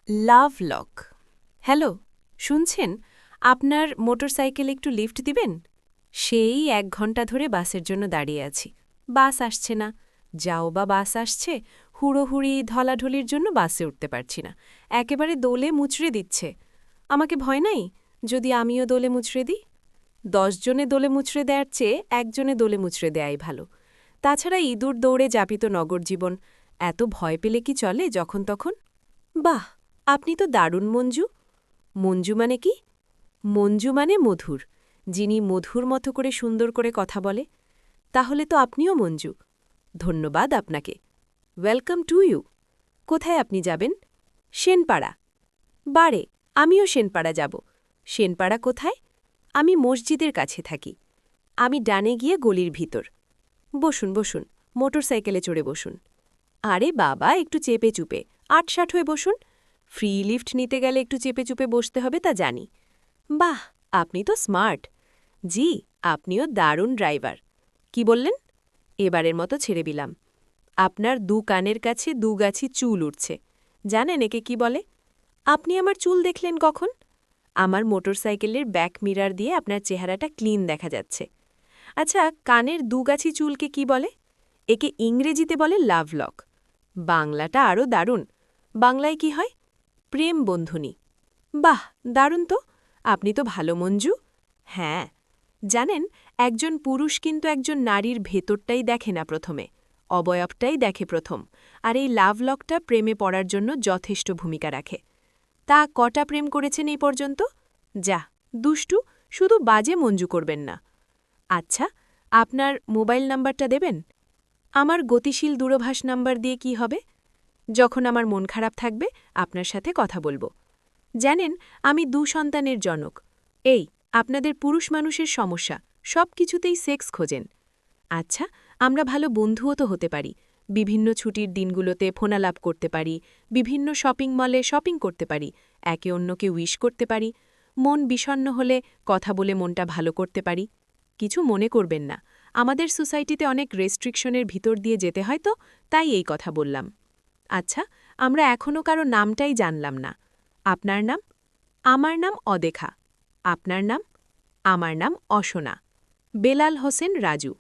লাভ lock. Hello, শুনছেন? আপনার মোটরসাইকেলে একটু লিফট দিবেন? সেই 1 ঘণ্টা ধরে বাসের জন্য দাঁড়িয়ে আছি। বাস আসছে না। যাও বা বাস আসছে, হুড়োহুড়ি ধলাঢলির জন্য বাসে উঠতে পারছি না। একেবারে দোলে মুচড়ে দিচ্ছে। আমাকে ভয় নাই যদি আমিও দোলে মুচড়ে দিই? 10 জনে দোলে মুচড়ে দেওয়ার চেয়ে 1 জনে দোলে মুচড়ে দেয়াই ভালো। তাছাড়া ইঁদুর দৌড়ে যাপিত নগর জীবন, এত ভয় পেলে কি চলে যখন তখন? বাহ, আপনি তো দারুণ মঞ্জু। মঞ্জু মানে কি? মঞ্জু মানে মধুর, যিনি মধুর মতো করে সুন্দর করে কথা বলে। তাহলে তো আপনিও মঞ্জু। ধন্যবাদ আপনাকে। Welcome to you. কোথায় আপনি যাবেন? সেনপাড়া। বারে, আমিও সেনপাড়া যাব। সেনপাড়া কোথায়? আমি মসজিদের কাছে থাকি। আমি ডানে গিয়ে গলির ভিতর। বসুন বসুন, মোটরসাইকেলে চড়ে বসুন। আরে বাবা, একটু চেপে চুপে ৮-৬০ হয়ে বসুন। ফ্রি লিফট নিতে গেলে একটু চেপে চুপে বসতে হবে তা জানি। বাহ, আপনি তো স্মার্ট। জি, আপনিও দারুণ ড্রাইভার। কি বললেন? এবারের মতো ছেড়ে দিলাম। আপনার 2 কানের কাছে 2 গাছি চুল উঠছে। জানেন একে কি বলে? আপনি আমার চুল দেখলেন কখন? আমার মোটরসাইকেলের ব্যাক মিরার দিয়ে আপনার চেহারাটা ক্লিন দেখা যাচ্ছে। আচ্ছা, কানের 2 গাছি চুলকে কি বলে? একে ইংরেজিতে বলে লাভ লক। বাংলাটা আরও দারুণ। বাংলায় কি হয়? প্রেম বন্ধুনি। বাহ, দারুণ তো। আপনি তো ভালো মঞ্জু। হ্যাঁ, জানেন, একজন পুরুষ কিন্তু একজন নারীর ভেতরটাই দেখে না প্রথমে, অবয়বটাই দেখে প্রথম। আর এই লাভ লকটা প্রেমে পড়ার জন্য যথেষ্ট ভূমিকা রাখে। তা কটা প্রেম করেছেন এই পর্যন্ত? যা, দুষ্টু, শুধু বাজে মঞ্জু করবেন না। আচ্ছা, আপনার মোবাইল নাম্বারটা দেবেন? আমার গতিশীল দূরভাষ নাম্বার দিয়ে কি হবে? যখন আমার মন খারাপ থাকবে আপনার সাথে কথা বলবো। জানেন, আমি 2 সন্তানের জনক। এই, আপনাদের পুরুষ মানুষের সমস্যা, সব কিছুতেই সেক্স খোঁজেন। আচ্ছা, আমরা ভালো বন্ধুও তো হতে পারি। বিভিন্ন ছুটির দিনগুলোতে ফোনালাপ করতে পারি, বিভিন্ন শপিং মলে শপিং করতে পারি, একে অন্যকে উইশ করতে পারি, মন বিষণ্ণ হলে কথা বলে মনটা ভালো করতে পারি। কিছু মনে করবেন না, আমাদের সোসাইটিতে অনেক রেস্ট্রিকশনের ভিতর দিয়ে যেতে হয় তো, তাই এই কথা বললাম। আচ্ছা, আমরা এখনও কারো নামটাই জানলাম না। আপনার নাম? আমার নাম অদেখা। আপনার নাম? আমার নাম অসনা। বেলাল হোসেন রাজু।